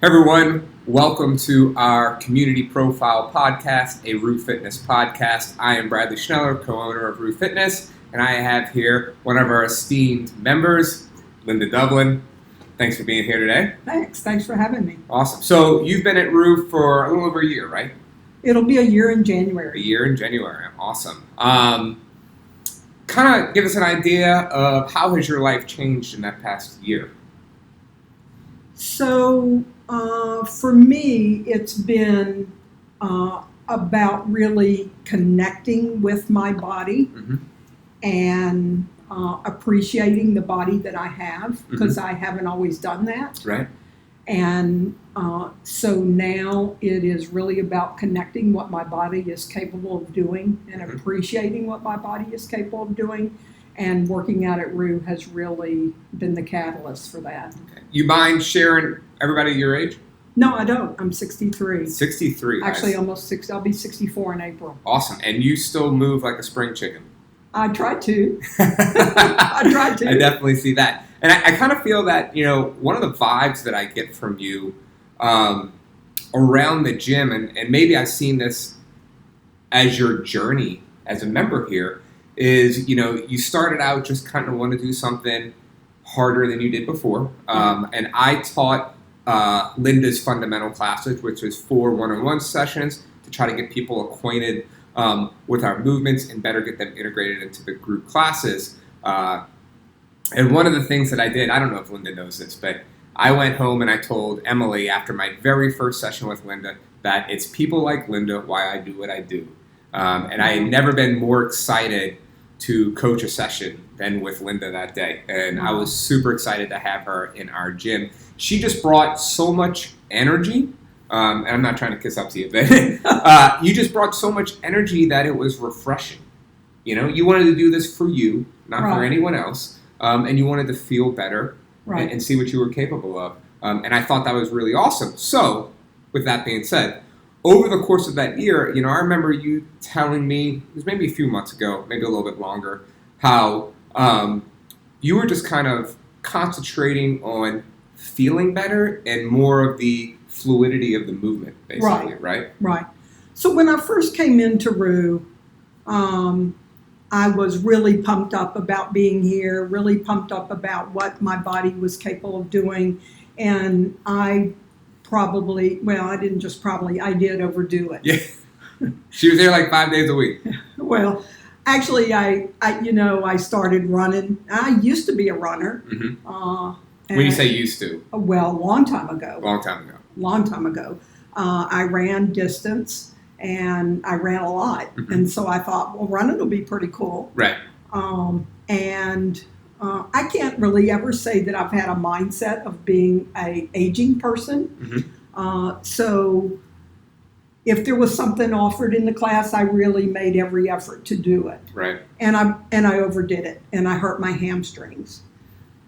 Everyone, welcome to our Community Profile Podcast, a Roux Fitness podcast. I am Bradley Schneller, co-owner of Roux Fitness, and I have here one of our esteemed members, Linda Dublin. Thanks for being here today. Thanks for having me. Awesome. So you've been at Roux for a little over a year, right? It'll be a year in January. A year in January. Awesome. Kind of give us an idea of how has your life changed in that past year? So for me, it's been about really connecting with my body and appreciating the body that I have, because I haven't always done that. Right. And so now it is really about connecting what my body is capable of doing and appreciating what my body is capable of doing. And working out at Roux has really been the catalyst for that. Okay. You mind sharing everybody your age? No, I don't. I'm 63. 63. Actually, almost 60. I'll be 64 in April. Awesome. And you still move like a spring chicken. I try to. I try to. I definitely see that. And I kind of feel that, you know, one of the vibes that I get from you around the gym, and maybe I've seen this as your journey as a member here, is, you know, you started out just kind of want to do something harder than you did before. And I taught Linda's fundamental classes, which was 4 one-on-one sessions to try to get people acquainted with our movements and better get them integrated into the group classes. And one of the things that I did, I don't know if Linda knows this, but I went home and I told Emily after my very first session with Linda that it's people like Linda why I do what I do. And I had never been more excited to coach a session than with Linda that day. And I was super excited to have her in our gym. She just brought so much energy. And I'm not trying to kiss up to you, but you just brought so much energy that it was refreshing. You know, you wanted to do this for you, not for anyone else. And you wanted to feel better and see what you were capable of. And I thought that was really awesome. So, with that being said, over the course of that year, you know, I remember you telling me, it was maybe a few months ago, maybe a little bit longer, how you were just kind of concentrating on feeling better and more of the fluidity of the movement, basically, right? Right. So when I first came into Roux, I was really pumped up about being here, really pumped up about what my body was capable of doing, and I did overdo it. Yeah. She was there like 5 days a week. Well, actually, I started running. I used to be a runner. When you say used to? Well, a long time ago. Long time ago. I ran distance, and I ran a lot. And so I thought, well, running will be pretty cool. Right. I can't really ever say that I've had a mindset of being an aging person. So if there was something offered in the class, I really made every effort to do it. Right. And I overdid it, and I hurt my hamstrings.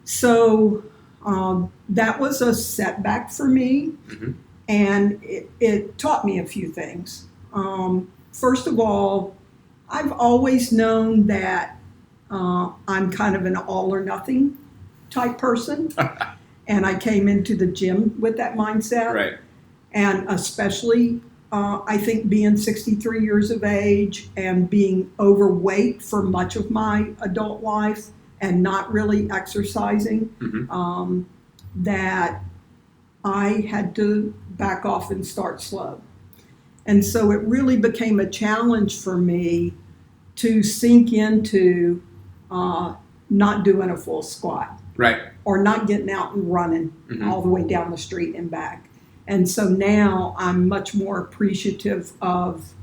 So that was a setback for me, and it taught me a few things. First of all, I've always known that I'm kind of an all or nothing type person. And I came into the gym with that mindset. Right. And especially, I think being 63 years of age and being overweight for much of my adult life and not really exercising, that I had to back off and start slow. And so it really became a challenge for me to sink into not doing a full squat. Right. Or not getting out and running all the way down the street and back. And so now I'm much more appreciative of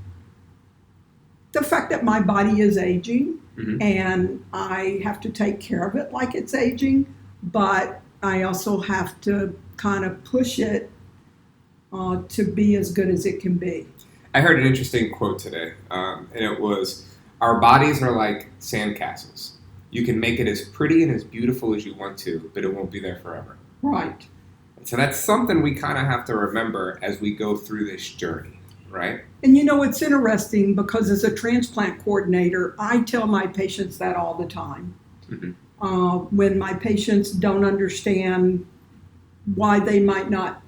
the fact that my body is aging and I have to take care of it like it's aging, but I also have to kind of push it to be as good as it can be. I heard an interesting quote today, and it was, our bodies are like sandcastles. You can make it as pretty and as beautiful as you want to, but it won't be there forever. Right. So that's something we kind of have to remember as we go through this journey, right? And you know, it's interesting because as a transplant coordinator, I tell my patients that all the time. When my patients don't understand why they might not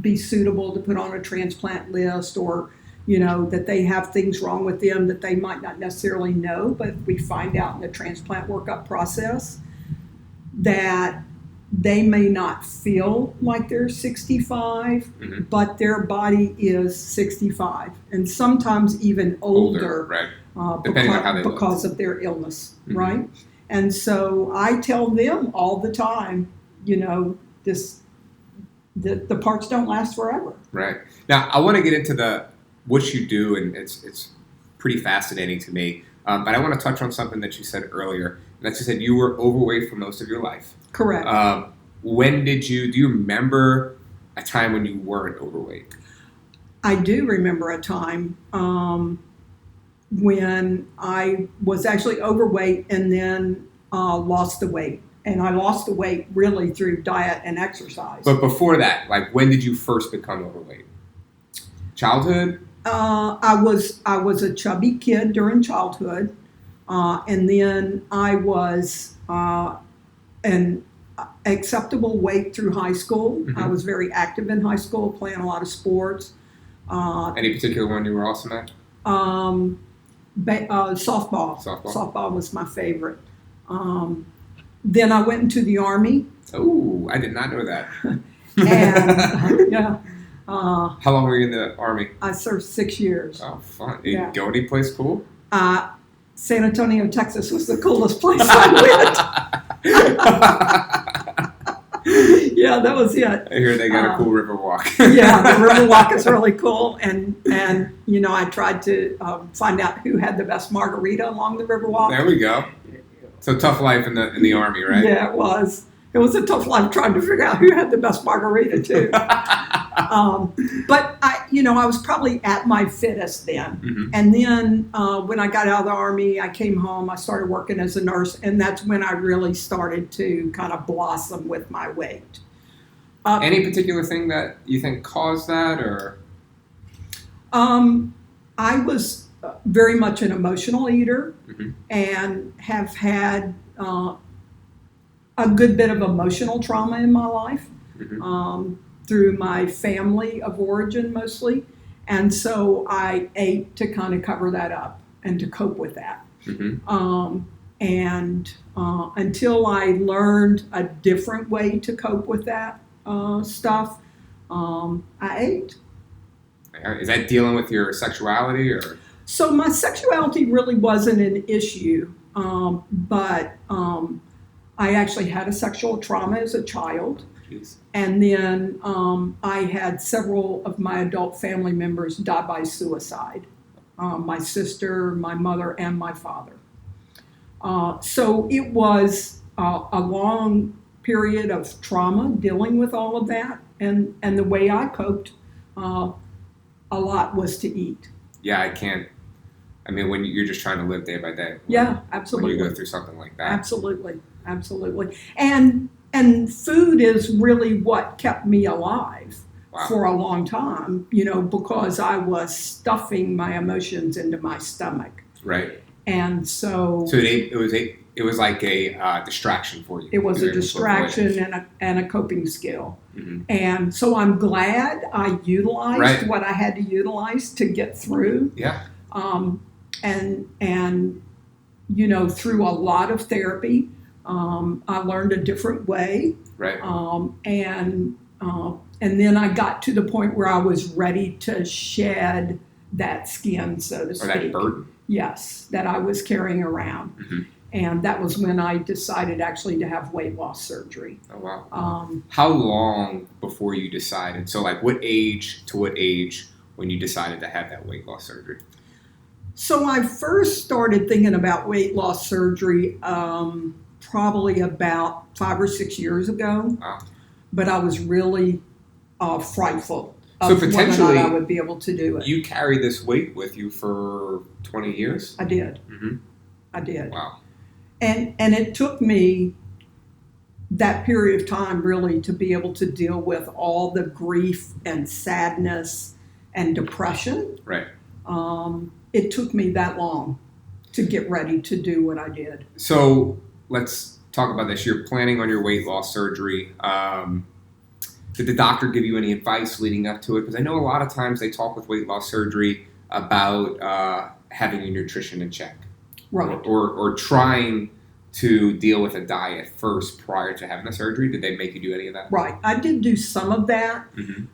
be suitable to put on a transplant list, or that they have things wrong with them that they might not necessarily know, but we find out in the transplant workup process that they may not feel like they're 65, Mm-hmm. but their body is 65, and sometimes even older, Right. Depending on how they because look. of their illness, Mm-hmm. right? And so I tell them all the time, the parts don't last forever. Right. Now, I want to get into what you do, and it's pretty fascinating to me. But I want to touch on something that you said earlier. And that you said you were overweight for most of your life. Correct. Do you remember a time when you weren't overweight? I do remember a time when I was actually overweight and then lost the weight. And I lost the weight really through diet and exercise. But before that, like, when did you first become overweight? Childhood? I was a chubby kid during childhood, and then I was an acceptable weight through high school. Mm-hmm. I was very active in high school, playing a lot of sports. Any particular one you were awesome at? Softball. Softball Was my favorite. Then I went into the Army. Oh, I did not know that. And yeah. How long were you in the Army? I served 6 years. Oh, fun. Did you go any place cool? San Antonio, Texas was the coolest place I went. Yeah, that was it. I hear they got a cool river walk. Yeah, the river walk is really cool. And I tried to find out who had the best margarita along the river walk. There we go. So tough life in the Army, right? Yeah, it was. It was a tough life trying to figure out who had the best margarita too. But I was probably at my fittest then. Mm-hmm. And then when I got out of the Army, I came home. I started working as a nurse, and that's when I really started to kind of blossom with my weight. Any particular thing that you think caused that, or? I was very much an emotional eater, Mm-hmm. and have had a good bit of emotional trauma in my life. Mm-hmm. Through my family of origin mostly. And so I ate to kind of cover that up and to cope with that. Mm-hmm. And until I learned a different way to cope with that stuff, I ate. Is that dealing with your sexuality, or? So my sexuality really wasn't an issue, but I actually had a sexual trauma as a child. Jeez. And then I had several of my adult family members die by suicide. My sister, my mother, and my father. So it was a long period of trauma dealing with all of that. And the way I coped a lot was to eat. Yeah, I can't. I mean, when you're just trying to live day by day. Yeah, absolutely. When you go through something like that. Absolutely. And food is really what kept me alive. Wow. For a long time, because I was stuffing my emotions into my stomach. Right. And so it was like a distraction for you. It was a distraction and a coping skill. Mm-hmm. And so I'm glad I utilized what I had to utilize to get through. Yeah. And through a lot of therapy, I learned a different way. Right. And then I got to the point where I was ready to shed that skin, so to speak. Or that burden. Yes, that I was carrying around. Mm-hmm. And that was when I decided actually to have weight loss surgery. Oh, wow. How long before you decided? So, like, what age when you decided to have that weight loss surgery? So I first started thinking about weight loss surgery probably about 5 or 6 years ago. Wow. But I was really frightful so of potentially whether or not I would be able to do it. You carried this weight with you for 20 years? I did. Mm-hmm. I did. Wow. And it took me that period of time really to be able to deal with all the grief and sadness and depression. Right. It took me that long to get ready to do what I did. So let's talk about this. You're planning on your weight loss surgery. Did the doctor give you any advice leading up to it? Because I know a lot of times they talk with weight loss surgery about having your nutrition in check. Right. Or trying to deal with a diet first prior to having the surgery. Did they make you do any of that? Right. I did do some of that. Mm-hmm.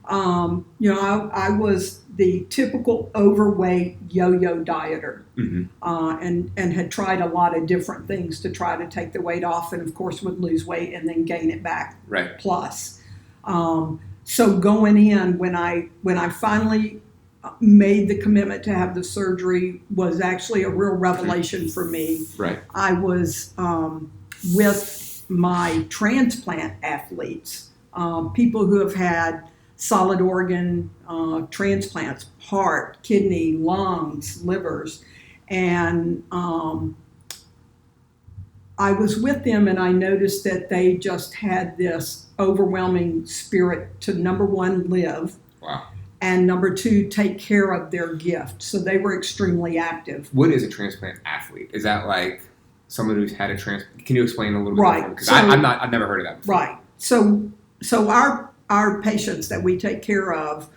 I was the typical overweight yo-yo dieter, and had tried a lot of different things to try to take the weight off, and of course would lose weight and then gain it back. Right. Plus, so going in when I finally made the commitment to have the surgery was actually a real revelation for me. Right. I was with my transplant athletes, people who have had solid organ transplants, heart, kidney, lungs, livers, and I was with them and I noticed that they just had this overwhelming spirit to, number one, live. Wow. And number two, take care of their gift. So they were extremely active. What is a transplant athlete? Is that like someone who's had a transplant? Can you explain a little bit? Right. Because I've never heard of that before. Right. So our patients that we take care of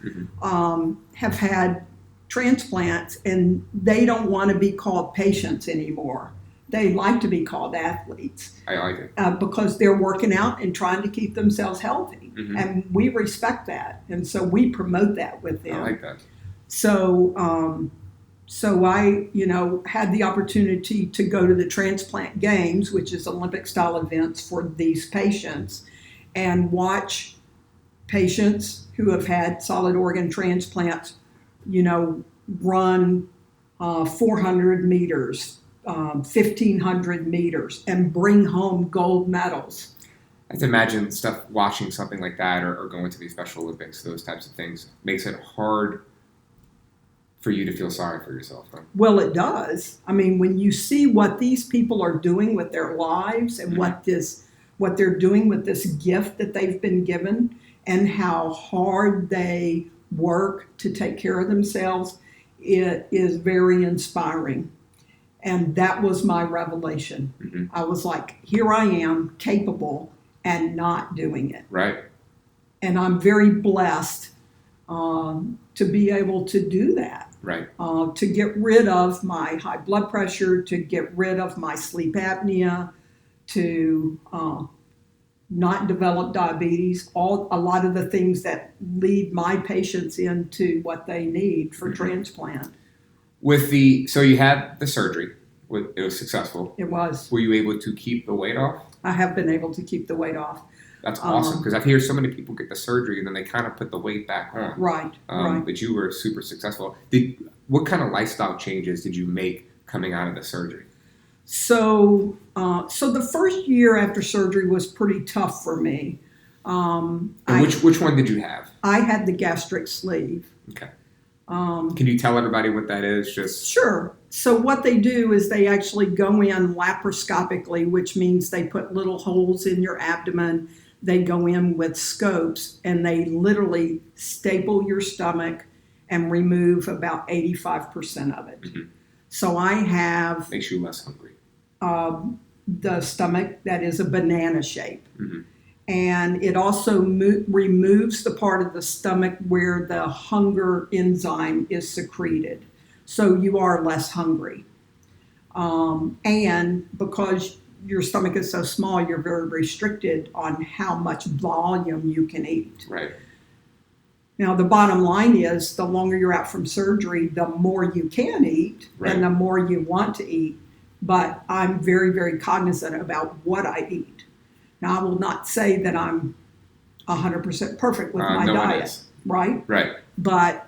have had transplants, and they don't want to be called patients anymore. They like to be called athletes. I like it. Because they're working out and trying to keep themselves healthy. And we respect that. And so we promote that with them. I like that. So I, had the opportunity to go to the transplant games, which is Olympic style events for these patients, and watch patients who have had solid organ transplants, run 400 meters, 1,500 meters, and bring home gold medals. I have to imagine watching something like that or going to these Special Olympics, those types of things, makes it hard for you to feel sorry for yourself. Huh? Well, it does. I mean, when you see what these people are doing with their lives and what they're doing with this gift that they've been given and how hard they work to take care of themselves, it is very inspiring. And that was my revelation. I was like, here I am, capable, and not doing it. Right. And I'm very blessed to be able to do that. Right. To get rid of my high blood pressure, to get rid of my sleep apnea, to not develop diabetes, a lot of the things that lead my patients into what they need for transplant. So you had the surgery. It was successful. It was. Were you able to keep the weight off? I have been able to keep the weight off. That's awesome, because I hear so many people get the surgery and then they kind of put the weight back on. Right, right. But you were super successful. What kind of lifestyle changes did you make coming out of the surgery? So the first year after surgery was pretty tough for me. Which one did you have? I had the gastric sleeve. Okay. Can you tell everybody what that is? Sure. So what they do is they actually go in laparoscopically, which means they put little holes in your abdomen. They go in with scopes and they literally staple your stomach and remove about 85% of it. So I have... Makes you less hungry. The stomach that is a banana shape. And it also removes the part of the stomach where the hunger enzyme is secreted. So you are less hungry. And because your stomach is so small, you're very restricted on how much volume you can eat. Right. Now, the bottom line is the longer you're out from surgery, the more you can eat and the more you want to eat. But I'm very, very cognizant about what I eat. Now, I will not say that I'm 100% perfect with my diet, right? Right. But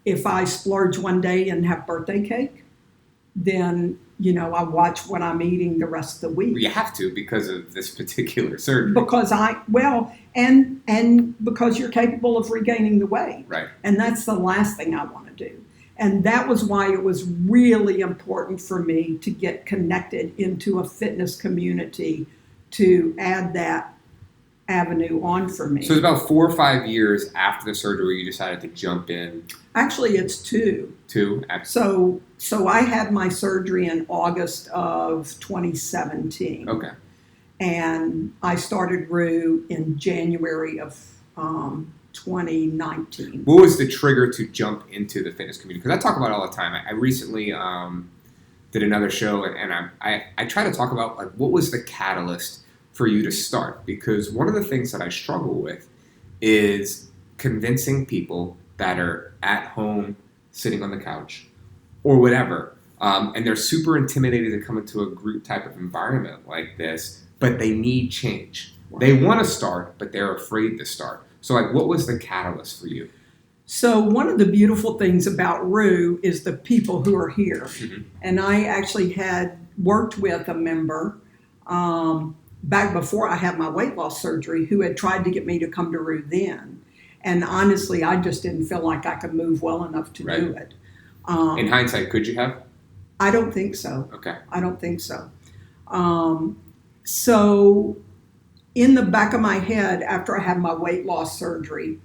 if I splurge one day and have birthday cake, then, I watch what I'm eating the rest of the week. You have to because of this particular surgery. Because and because you're capable of regaining the weight. Right. And that's the last thing I want to do. And that was why it was really important for me to get connected into a fitness community to add that avenue on for me. So it's about 4 or 5 years after the surgery you decided to jump in. Actually, it's 2. 2? So I had my surgery in August of 2017. Okay. And I started Roux in January of 2019. What was the trigger to jump into the fitness community? Because I talk about it all the time. I recently did another show, and I try to talk about like what was the catalyst for you to start? Because one of the things that I struggle with is convincing people that are at home, sitting on the couch, or whatever, and they're super intimidated to come into a group type of environment like this, but they need change. They want to start, but they're afraid to start. So, like, what was the catalyst for you? So one of the beautiful things about Roux is the people who are here. Mm-hmm. And I actually had worked with a member back before I had my weight loss surgery who had tried to get me to come to Roux then. And honestly, I just didn't feel like I could move well enough to do it. In hindsight, could you have? I don't think so. Okay. I don't think so. So in the back of my head, after I had my weight loss surgery,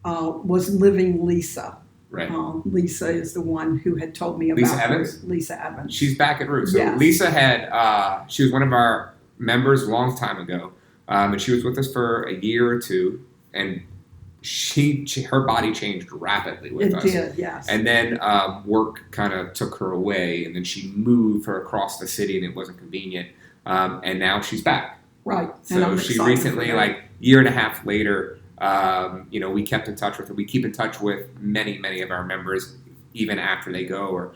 was living Lisa. Right. Lisa is the one who had told me about Lisa Evans? Lisa Evans. She's back at Roux. So Yes. Lisa had, she was one of our members a long time ago, and she was with us for a year or two, and her body changed rapidly with us. It did, yes. And then work kind of took her away, and then she moved her across the city, and it wasn't convenient. And now she's back. Right. So she recently, like year and a half later, we kept in touch with her. We keep in touch with many, many of our members, even after they go, or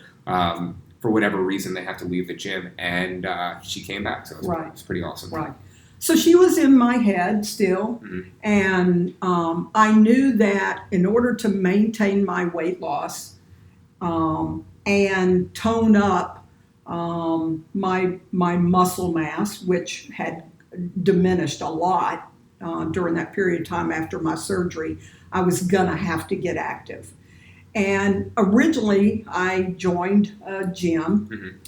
for whatever reason they have to leave the gym. And she came back, so it's pretty awesome. Right. So she was in my head still, Mm-hmm. and I knew that in order to maintain my weight loss and tone up my muscle mass, which had diminished a lot during that period of time after my surgery, I was gonna have to get active. And originally, I joined a gym.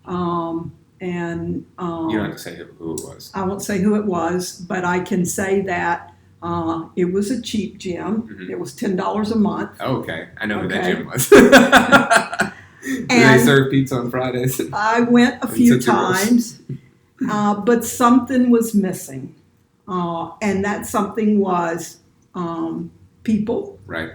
Mm-hmm. And you don't have to say who it was. I won't say who it was, but I can say that it was a cheap gym. Mm-hmm. It was $10 a month. Oh, okay, I know who that Okay. gym was. Do they serve pizza on Fridays? I went a few times, but something was missing. And that something was people, right,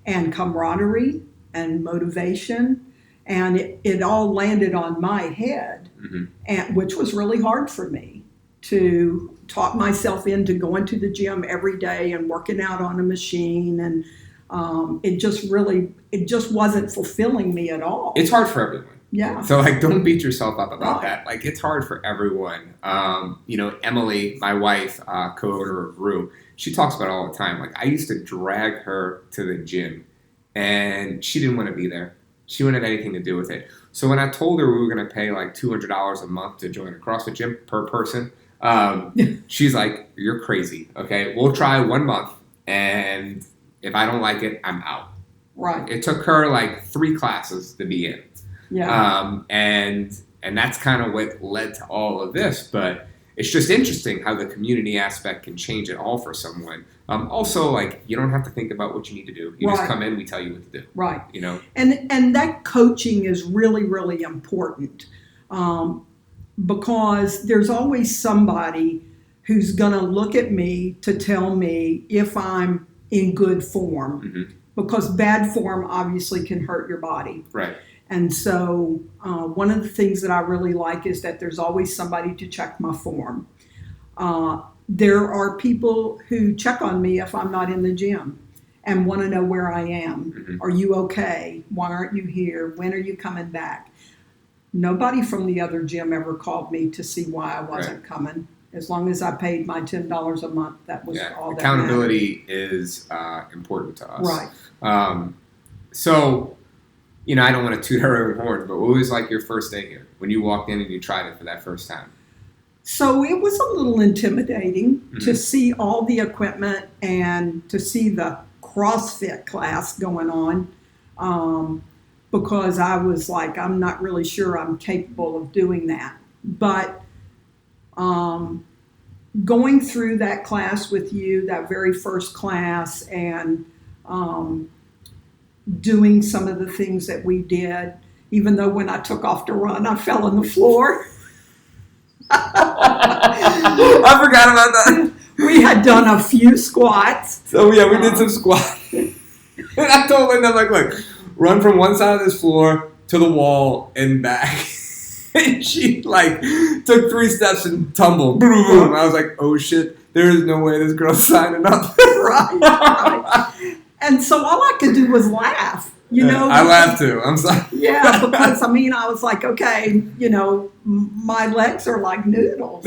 and camaraderie and motivation. And it all landed on my head, mm-hmm. and which was really hard for me to talk myself into going to the gym every day and working out on a machine. And it just wasn't fulfilling me at all. It's hard for everyone. Yeah. So, like, don't beat yourself up about Right. that. Like, it's hard for everyone. Emily, my wife, co-owner of Roux, she talks about it all the time. Like, I used to drag her to the gym, and she didn't want to be there. She wouldn't have anything to do with it. So when I told her we were going to pay like $200 a month to join a CrossFit gym per person, she's like, "You're crazy. Okay, we'll try 1 month, and if I don't like it, I'm out." Right. It took her like 3 classes to be in. Yeah. And that's kind of what led to all of this. But it's just interesting how the community aspect can change it all for someone. Also, like, you don't have to think about what you need to do. You just Right. come in, we tell you what to do. Right. You know? And that coaching is really, really important because there's always somebody who's going to look at me to tell me if I'm in good form, Mm-hmm. because bad form obviously can hurt your body. Right. And so one of the things that I really like is that there's always somebody to check my form. There are people who check on me if I'm not in the gym and want to know where I am. Mm-hmm. Are you okay? Why aren't you here? When are you coming back? Nobody from the other gym ever called me to see why I wasn't coming. As long as I paid my $10 a month, that was all that accountability is important to us. Right. So, I don't want to toot our own horn, but what was like your first day here when you walked in and you tried it for that first time? So it was a little intimidating Mm-hmm. to see all the equipment and to see the CrossFit class going on because I was like, I'm not really sure I'm capable of doing that. But going through that class with you, that very first class, and doing some of the things that we did, even though when I took off to run, I fell on the floor. I forgot about that. We had done a few squats. So yeah, we did some squats. And I told Linda, I'm like, look, run from one side of this floor to the wall and back. And she like took 3 steps and tumbled. Boom, boom. I was like, oh shit, there is no way this girl's signing up. Right. And so all I could do was laugh, you know. I laughed too. I'm sorry. Yeah, because I mean, I was like, okay, you know, my legs are like noodles.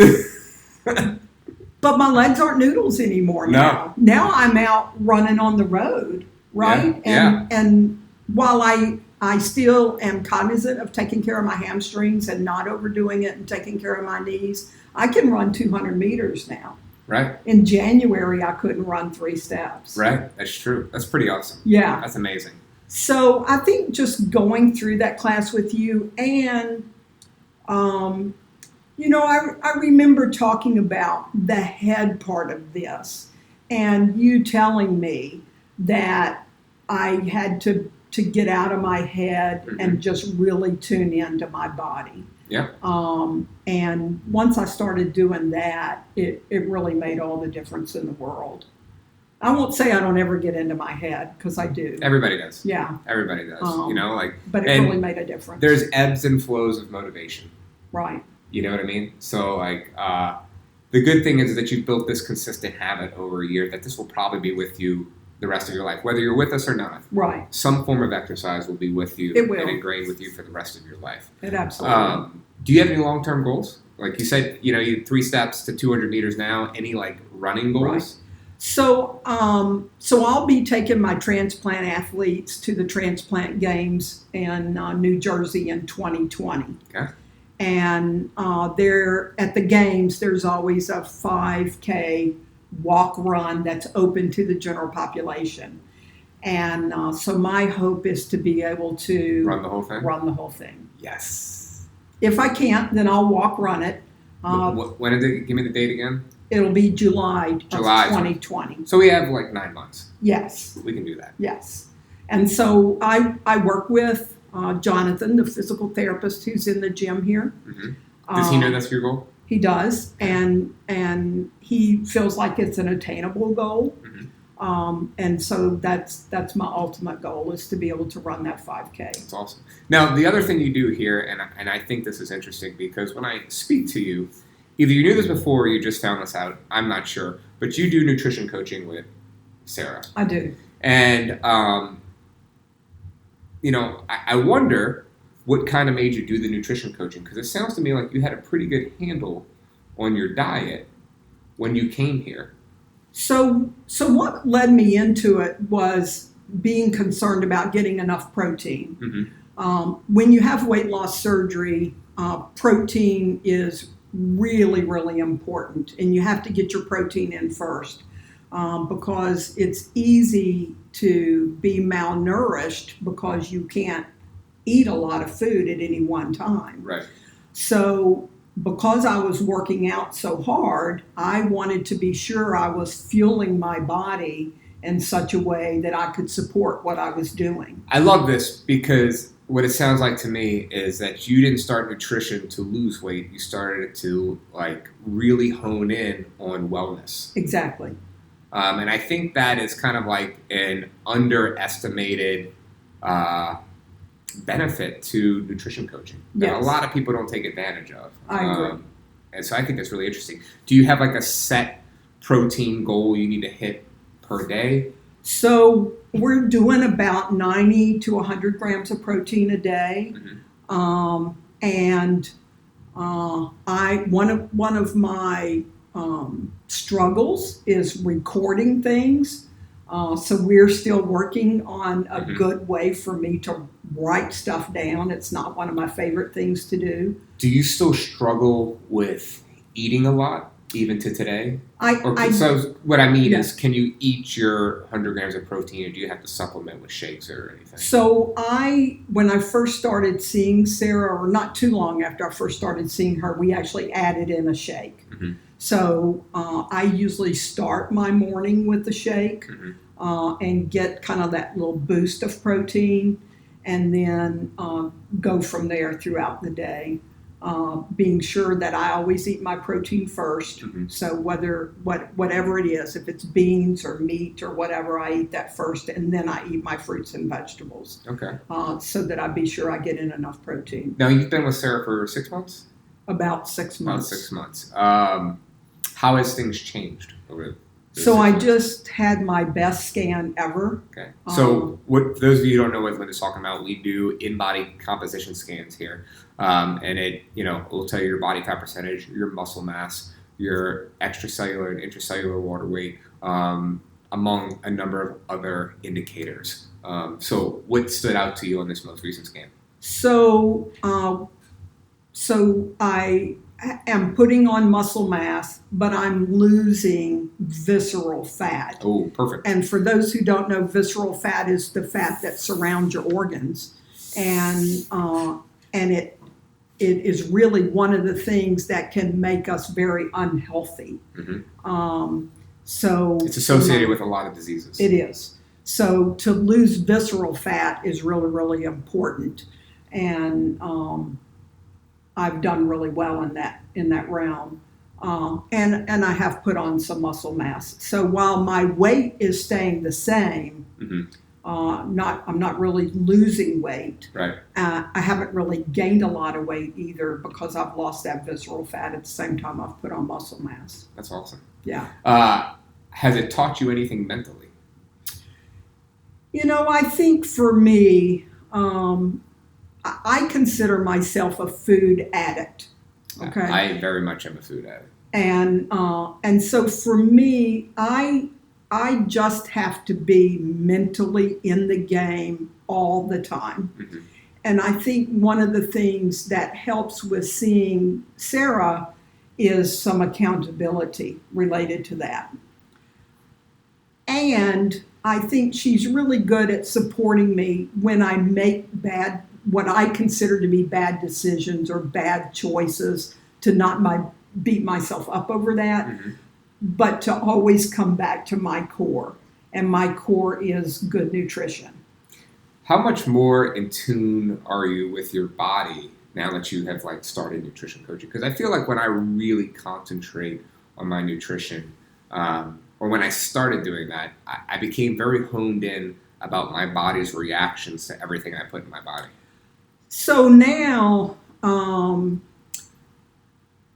But my legs aren't noodles anymore now. No. Now I'm out running on the road, right? Yeah. And while I still am cognizant of taking care of my hamstrings and not overdoing it and taking care of my knees, I can run 200 meters now. Right. In January, I couldn't run 3 steps. Right. That's true. That's pretty awesome. Yeah. That's amazing. So I think just going through that class with you and, you know, I remember talking about the head part of this and you telling me that I had to get out of my head and just really tune into my body. Yeah. And once I started doing that, it really made all the difference in the world. I won't say I don't ever get into my head, because I do. Everybody does. Yeah. Everybody does. You know, like. But it really made a difference. There's ebbs and flows of motivation. Right. You know what I mean? So, like, the good thing is that you've built this consistent habit over a year that this will probably be with you the rest of your life, whether you're with us or not. Right. Some form of exercise will be with you It will. and ingrained with you for the rest of your life. It absolutely. Do you have any long-term goals? Like you said, you know, you 3 steps to 200 meters now. Any like running goals? Right. So I'll be taking my transplant athletes to the transplant games in New Jersey in 2020. Okay. And there at the games, there's always a 5K walk run that's open to the general population. And so my hope is to be able to Run the whole thing? Run the whole thing. Yes. If I can't, then I'll walk run it. When is it? Give me the date again. It'll be July of July 2020. So we have like 9 months. Yes. We can do that. Yes. And so I work with Jonathan, the physical therapist who's in the gym here. Mm-hmm. Does he know that's your goal? He does, and he feels like it's an attainable goal. Mm-hmm. And so that's my ultimate goal, is to be able to run that 5K. That's awesome. Now, the other thing you do here, and I think this is interesting, because when I speak to you, either you knew this before or you just found this out, I'm not sure, but you do nutrition coaching with Sarah. I do. And, you know, I wonder what kind of made you do the nutrition coaching, because it sounds to me like you had a pretty good handle on your diet when you came here. So what led me into it was being concerned about getting enough protein. Mm-hmm. When you have weight loss surgery, protein is really, really important, and you have to get your protein in first, because it's easy to be malnourished because you can't eat a lot of food at any one time. Right. So because I was working out so hard, I wanted to be sure I was fueling my body in such a way that I could support what I was doing. I love this, because what it sounds like to me is that you didn't start nutrition to lose weight. You started it to like really hone in on wellness. Exactly. And I think that is kind of like an underestimated benefit to nutrition coaching that Yes. a lot of people don't take advantage of. I agree. And so I think that's really interesting. Do you have like a set protein goal you need to hit per day? So we're doing about 90 to 100 grams of protein a day. Mm-hmm. And one of my struggles is recording things. So we're still working on a good way for me to write stuff down. It's not one of my favorite things to do. Do you still struggle with eating a lot, even to today? So what I mean is, can you eat your 100 grams of protein, or do you have to supplement with shakes or anything? So when I first started seeing Sarah, or not too long after I first started seeing her, we actually added in a shake. Mm-hmm. So I usually start my morning with the shake, and get kind of that little boost of protein, and then go from there throughout the day. being sure that I always eat my protein first. Mm-hmm. So whatever it is, if it's beans or meat or whatever, I eat that first, and then I eat my fruits and vegetables. Okay. So that I be sure I get in enough protein. Now, you've been with Sarah for 6 months? About 6 months. About 6 months. How has things changed over those So 6 I months? just had my best scan ever. Okay. So, what those of you who don't know what Linda's talking about, we do in-body composition scans here, and it will tell you your body fat percentage, your muscle mass, your extracellular and intracellular water weight, among a number of other indicators. So, what stood out to you on this most recent scan? So I am putting on muscle mass, but I'm losing visceral fat. Oh, perfect. And for those who don't know, visceral fat is the fat that surrounds your organs, and it is really one of the things that can make us very unhealthy. Mm-hmm. So it's associated with a lot of diseases. It is. So to lose visceral fat is really, really important, and I've done really well in that realm. And I have put on some muscle mass. So while my weight is staying the same, mm-hmm. I'm not really losing weight. Right. I haven't really gained a lot of weight either because I've lost that visceral fat at the same time I've put on muscle mass. That's awesome. Yeah. Has it taught you anything mentally? I think for me, I consider myself a food addict. Okay. I very much am a food addict. And so for me, I just have to be mentally in the game all the time. Mm-hmm. And I think one of the things that helps with seeing Sarah is some accountability related to that. And I think she's really good at supporting me when I make what I consider to be bad decisions or bad choices, to not beat myself up over that, mm-hmm. but to always come back to my core. And my core is good nutrition. How much more in tune are you with your body now that you have started nutrition coaching? Because I feel like when I really concentrate on my nutrition, or when I started doing that, I became very honed in about my body's reactions to everything I put in my body. So now,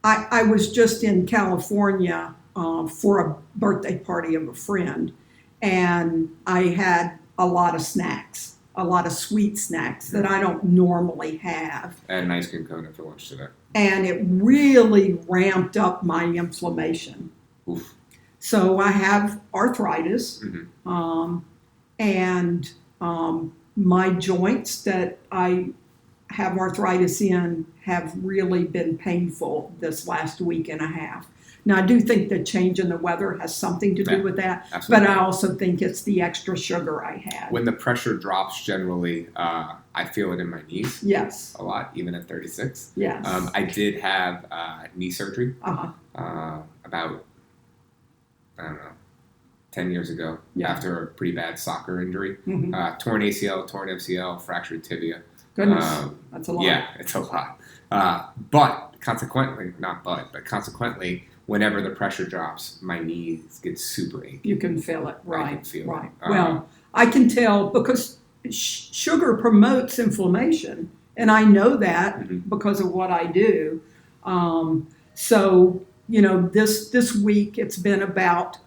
I was just in California for a birthday party of a friend, and I had a lot of snacks, a lot of sweet snacks that I don't normally have. I had an ice cream cone for lunch today. And it really ramped up my inflammation. Oof. So I have arthritis, mm-hmm. And my joints that I have arthritis in have really been painful this last week and a half. Now, I do think the change in the weather has something to do with that, absolutely. But I also think it's the extra sugar I had. When the pressure drops, generally, I feel it in my knees. Yes. A lot, even at 36. Yes. I did have knee surgery Uh-huh. about, 10 years ago, Yeah. after a pretty bad soccer injury. Mm-hmm. Torn ACL, torn MCL, fractured tibia. Goodness, that's a lot. Yeah, it's a lot. But consequently, whenever the pressure drops, my knees get super achy. You can feel it, right? I can feel right. it. Well, I can tell because sugar promotes inflammation, and I know that mm-hmm. because of what I do. So this week it's been about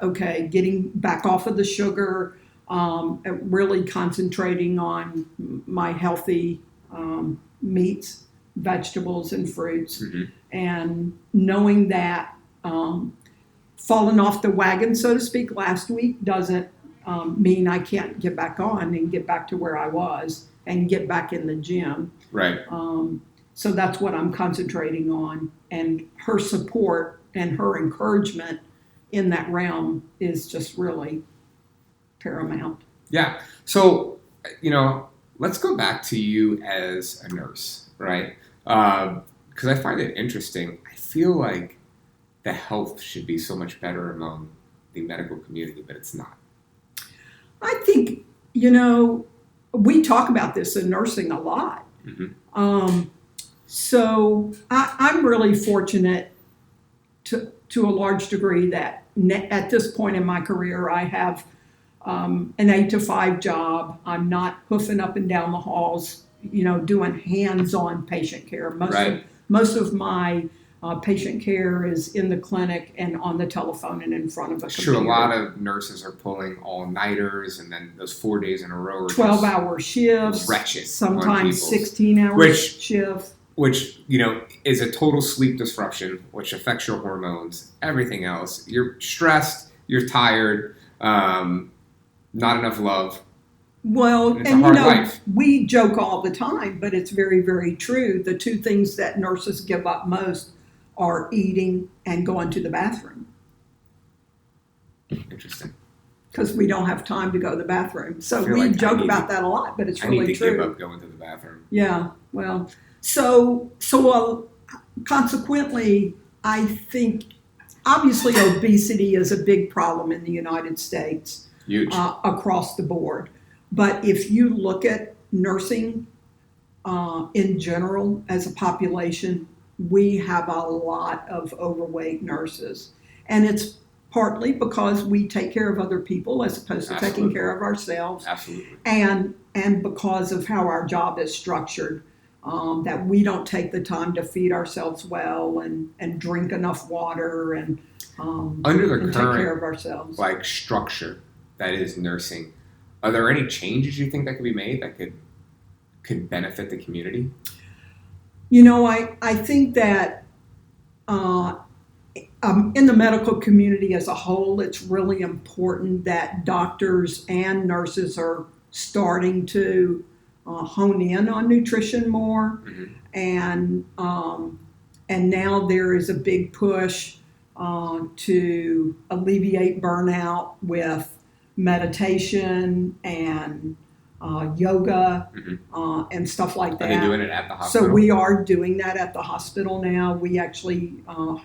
getting back off of the sugar, really concentrating on my healthy meats, vegetables, and fruits, mm-hmm. and knowing that falling off the wagon, so to speak, last week doesn't mean I can't get back on and get back to where I was and get back in the gym. Right. So that's what I'm concentrating on, and her support and her encouragement in that realm is just really paramount. Yeah. So, let's go back to you as a nurse, right? Because I find it interesting. I feel like the health should be so much better among the medical community, but it's not. I think, we talk about this in nursing a lot. Mm-hmm. So I'm really fortunate to a large degree that at this point in my career, I have an 8 to 5 job. I'm not hoofing up and down the halls, doing hands-on patient care. Most of my patient care is in the clinic and on the telephone and in front of a computer. Sure, a lot of nurses are pulling all-nighters, and then those 4 days in a row are 12-hour shifts, wretched, sometimes 16-hour shifts. Which, is a total sleep disruption, which affects your hormones, everything else. You're stressed, you're tired, not enough love. Well, it's a hard life. We joke all the time, but it's very, very true. The two things that nurses give up most are eating and going to the bathroom. Interesting. Because we don't have time to go to the bathroom. So we joke about that a lot, but it's really true. I need to give up going to the bathroom. Yeah, well, so consequently, I think obviously obesity is a big problem in the United States. Huge. Across the board. But if you look at nursing in general as a population, we have a lot of overweight nurses. And it's partly because we take care of other people as opposed to taking care of ourselves. Absolutely. And because of how our job is structured, that we don't take the time to feed ourselves well and drink enough water and under the and current, take care of ourselves. Like structure that is nursing, are there any changes you think that could be made that could benefit the community? I think that in the medical community as a whole, it's really important that doctors and nurses are starting to hone in on nutrition more. Mm-hmm. And now there is a big push to alleviate burnout with meditation and yoga. Mm-hmm. And stuff like that. Are they doing it at the hospital? So we are doing that at the hospital now. We actually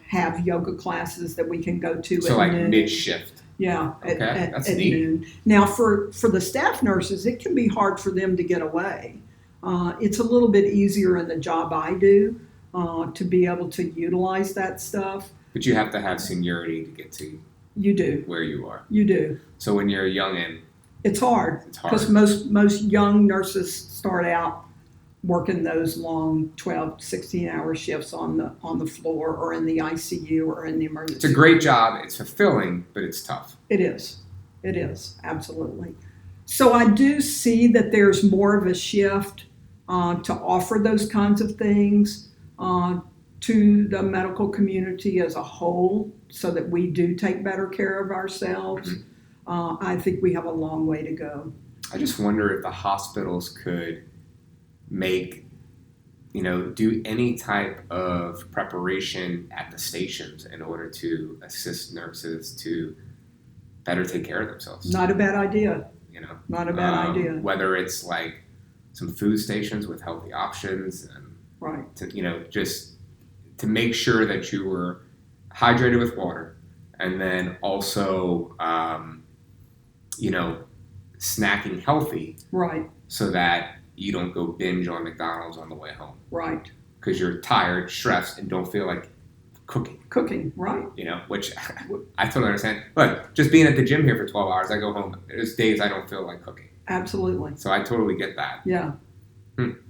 have yoga classes that we can go to so at like noon. mid-shift. Yeah, okay. That's at neat. noon. Now for the staff nurses, it can be hard for them to get away. It's a little bit easier in the job I do to be able to utilize that stuff. But you have to have seniority to get to where you are. You do. So when you're a youngin', it's hard. Because most young nurses start out working those long 12, 16-hour shifts on the floor or in the ICU or in the emergency. It's a great job. It's fulfilling, but it's tough. It is. It is, absolutely. So I do see that there's more of a shift to offer those kinds of things to the medical community as a whole so that we do take better care of ourselves. Mm-hmm. I think we have a long way to go. I just wonder if the hospitals could do any type of preparation at the stations in order to assist nurses to better take care of themselves. Not a bad idea. Not a bad idea. Whether it's like some food stations with healthy options and right. Just to make sure that you were hydrated with water and then also snacking healthy. Right. So that you don't go binge on McDonald's on the way home. Right. Because you're tired, stressed, and don't feel like cooking. Cooking, right. Which I totally understand. But just being at the gym here for 12 hours, I go home. There's days I don't feel like cooking. Absolutely. So I totally get that. Yeah.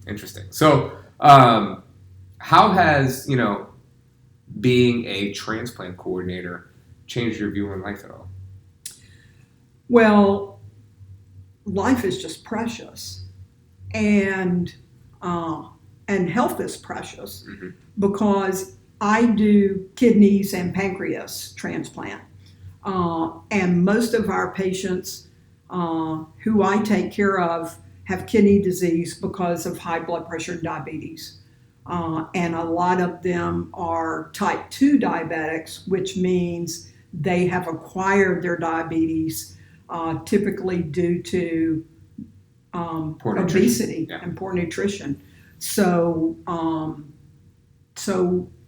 Interesting. So how has, being a transplant coordinator changed your view on life at all? Well, life is just precious, and health is precious. Mm-hmm. Because I do kidneys and pancreas transplant, and most of our patients who I take care of have kidney disease because of high blood pressure and diabetes, and a lot of them are type 2 diabetics, which means they have acquired their diabetes typically due to poor obesity yeah. and poor nutrition. So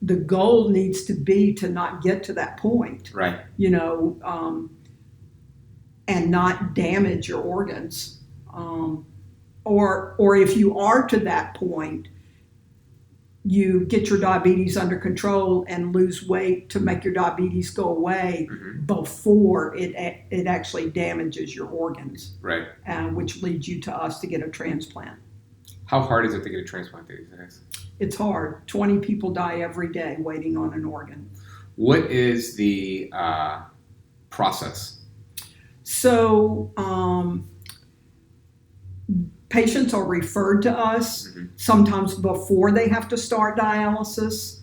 the goal needs to be to not get to that point, right? And not damage your organs, or if you are to that point, you get your diabetes under control and lose weight to make your diabetes go away before it actually damages your organs, Right. Which leads you to us to get a transplant. How hard is it to get a transplant these days? It's hard. 20 people die every day waiting on an organ. What is the process? So patients are referred to us sometimes before they have to start dialysis,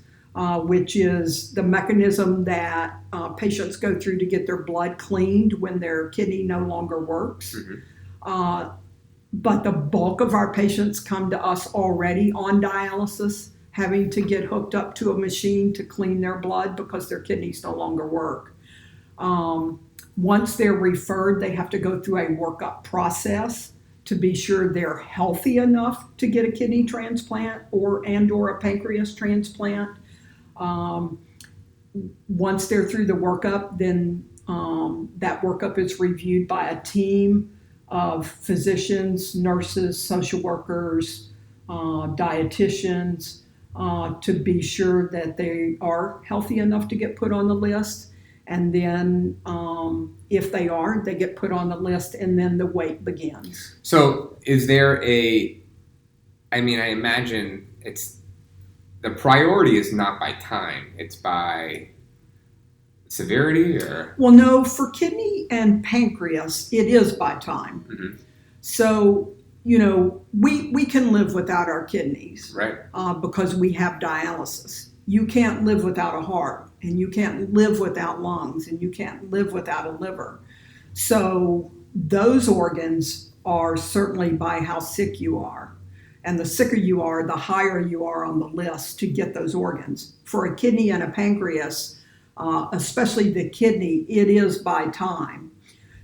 which is the mechanism that patients go through to get their blood cleaned when their kidney no longer works. But the bulk of our patients come to us already on dialysis, having to get hooked up to a machine to clean their blood because their kidneys no longer work. Once they're referred, they have to go through a workup process to be sure they're healthy enough to get a kidney transplant or a pancreas transplant. Once they're through the workup, then that workup is reviewed by a team of physicians, nurses, social workers, dietitians, to be sure that they are healthy enough to get put on the list. And then if they are, they get put on the list, and then the wait begins. So is there I imagine the priority is not by time, it's by severity, or? Well, no, for kidney and pancreas, it is by time. So, we can live without our kidneys, right? Because we have dialysis. You can't live without a heart, and you can't live without lungs, and you can't live without a liver. So those organs are certainly by how sick you are. And the sicker you are, the higher you are on the list to get those organs. For a kidney and a pancreas, especially the kidney, it is by time.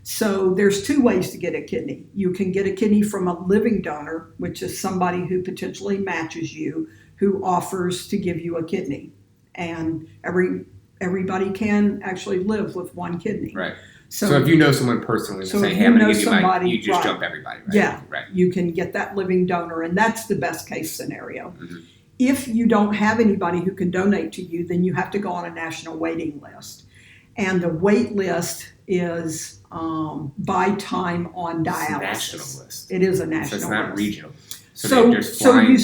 So there's two ways to get a kidney. You can get a kidney from a living donor, which is somebody who potentially matches you, who offers to give you a kidney. And everybody can actually live with one kidney. Right. So if you know someone personally, say, hey, I'm going to give you mine, you just jump everybody, right? Yeah. Right. You can get that living donor, and that's the best case scenario. If you don't have anybody who can donate to you, then you have to go on a national waiting list. And the wait list is by time on dialysis. It's a national list. It is a national list. So it's not regional. So you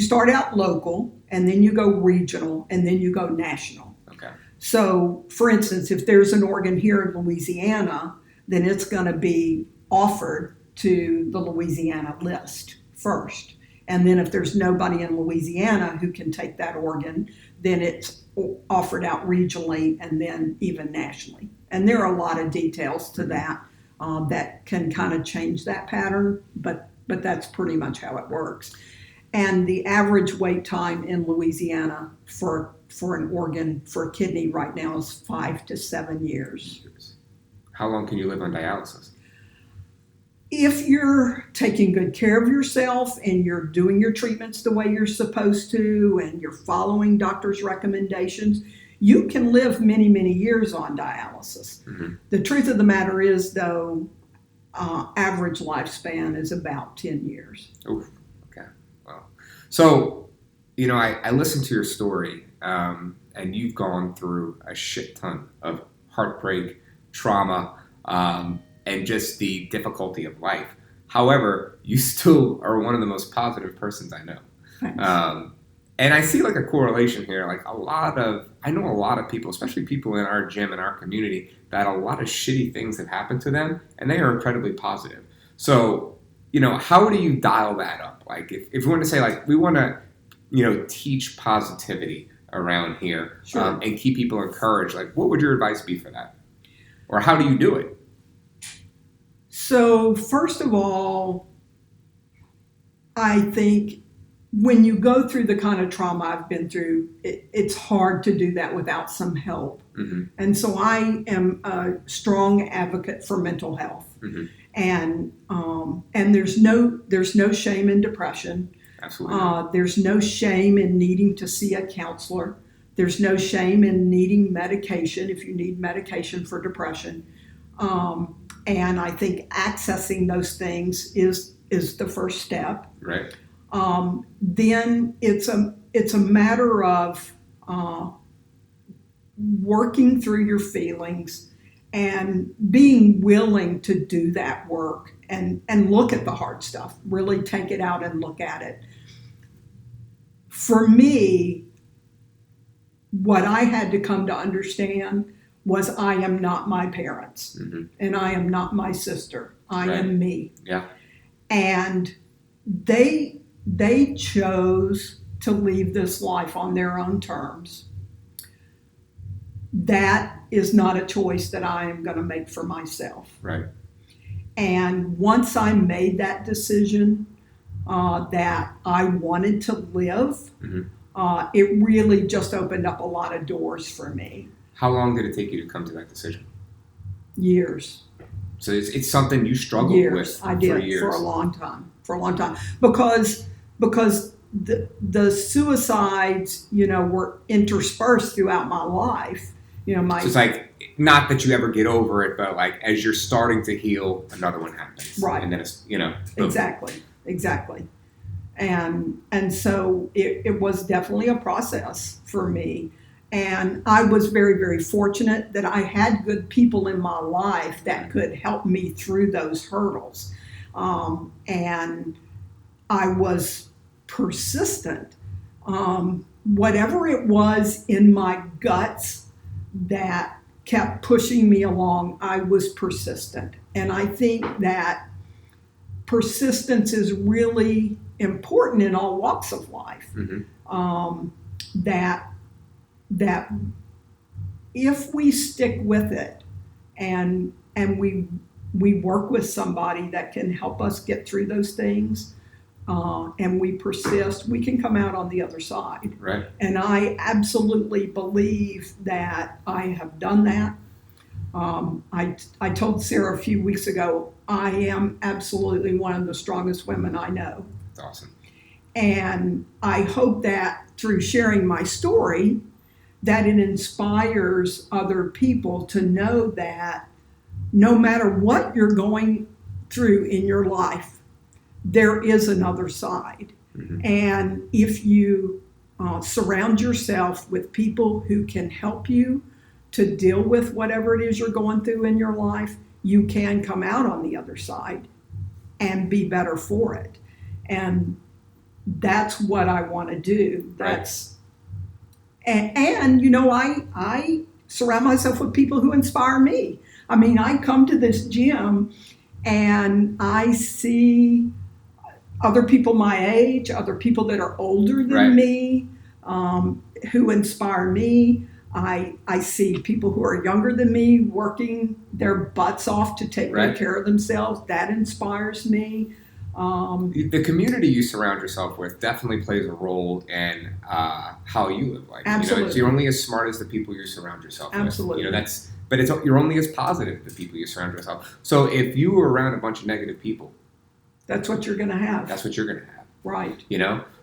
start out local, and then you go regional, and then you go national. Okay. So, for instance, if there's an organ here in Louisiana, then it's going to be offered to the Louisiana list first. And then if there's nobody in Louisiana who can take that organ, then it's offered out regionally and then even nationally. And there are a lot of details to that that can kind of change that pattern, but that's pretty much how it works. And the average wait time in Louisiana for an organ, for a kidney right now, is 5 to 7 years. How long can you live on dialysis? If you're taking good care of yourself and you're doing your treatments the way you're supposed to and you're following doctors' recommendations, you can live many, many years on dialysis. The truth of the matter is, though, average lifespan is about 10 years. Oh, okay. Wow. So, I listened to your story, and you've gone through a shit ton of heartbreak, trauma, and just the difficulty of life. However, you still are one of the most positive persons I know. Thanks. And I see like a correlation here. Like I know a lot of people, especially people in our gym and our community, that a lot of shitty things have happened to them, and they are incredibly positive. So, how do you dial that up? Like, if we want to say, like, we want to, teach positivity around here, Sure. And keep people encouraged, like, what would your advice be for that? Or how do you do it? So, first of all, I think when you go through the kind of trauma I've been through, it's hard to do that without some help. And so I am a strong advocate for mental health. And there's no shame in depression. Absolutely. There's no shame in needing to see a counselor. There's no shame in needing medication if you need medication for depression. And I think accessing those things is the first step. Right. Then it's it's a matter of working through your feelings and being willing to do that work and look at the hard stuff, really take it out and look at it. For me, what I had to come to understand was I am not my parents, and I am not my sister. I am me. Yeah. And they chose to leave this life on their own terms. That is not a choice that I am going to make for myself. Right. And once I made that decision that I wanted to live, it really just opened up a lot of doors for me. How long did it take you to come to that decision? Years. So it's something you struggled with I did, for years. For a long time. Because the suicides, were interspersed throughout my life. So it's like, not that you ever get over it, but like as you're starting to heal, another one happens. Right. And then it's, Exactly. And so it was definitely a process for me. And I was very, very fortunate that I had good people in my life that could help me through those hurdles. And I was persistent. Whatever it was in my guts that kept pushing me along, I was persistent. And I think that persistence is really important in all walks of life. That if we stick with it and we work with somebody that can help us get through those things, and we persist, we can come out on the other side. Right. And I absolutely believe that I have done that. I told Sarah a few weeks ago, I am absolutely one of the strongest women I know. That's awesome. And I hope that through sharing my story, that it inspires other people to know that no matter what you're going through in your life, there is another side. And if you surround yourself with people who can help you to deal with whatever it is you're going through in your life, you can come out on the other side and be better for it. And that's what I want to do. I surround myself with people who inspire me. I mean, I come to this gym and I see other people my age, other people that are older than me, who inspire me. I see people who are younger than me working their butts off to take good care of themselves. That inspires me. The community you surround yourself with definitely plays a role in how you live life. Absolutely. You're only as smart as the people you surround yourself Absolutely. with. But you're only as positive as the people you surround yourself. So if you were around a bunch of negative people, that's what you're going to have. That's what you're going to have. Right.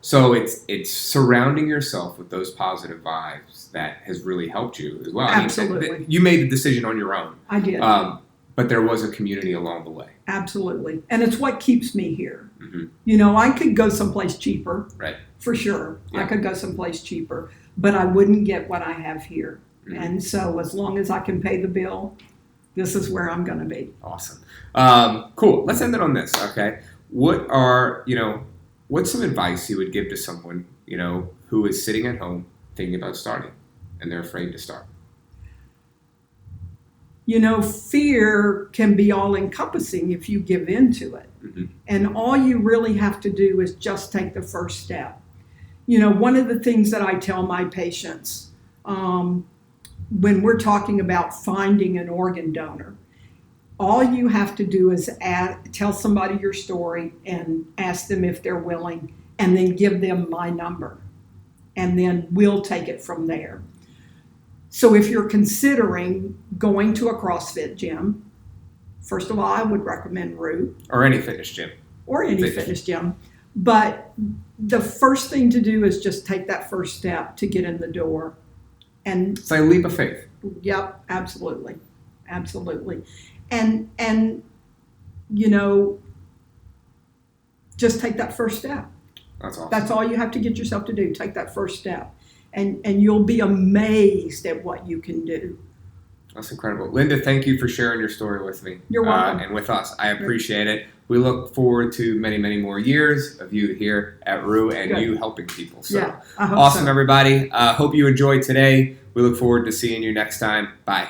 So it's surrounding yourself with those positive vibes that has really helped you as well. Absolutely. I mean, you made the decision on your own. I did. But there was a community along the way. Absolutely. And it's what keeps me here. I could go someplace cheaper. Right. For sure. Yeah. I could go someplace cheaper, but I wouldn't get what I have here. And so as long as I can pay the bill, this is where I'm going to be. Awesome. Cool. Let's end it on this. Okay. What's some advice you would give to someone, who is sitting at home thinking about starting and they're afraid to start? Fear can be all encompassing if you give in to it. And all you really have to do is just take the first step. One of the things that I tell my patients, when we're talking about finding an organ donor, all you have to do is tell somebody your story and ask them if they're willing, and then give them my number. And then we'll take it from there. So if you're considering going to a CrossFit gym, first of all, I would recommend Roux. Or any fitness gym. Or any fitness gym. But the first thing to do is just take that first step to get in the door. And it's like a leap of faith. Yep, absolutely. And just take that first step. That's awesome. That's all you have to get yourself to do. Take that first step. And you'll be amazed at what you can do. That's incredible. Linda, thank you for sharing your story with me. You're welcome. And with us. I appreciate it. We look forward to many, many more years of you here at Roux and Good. you helping people. So Yeah, I hope awesome, so. everybody. Hope you enjoyed today. We look forward to seeing you next time. Bye.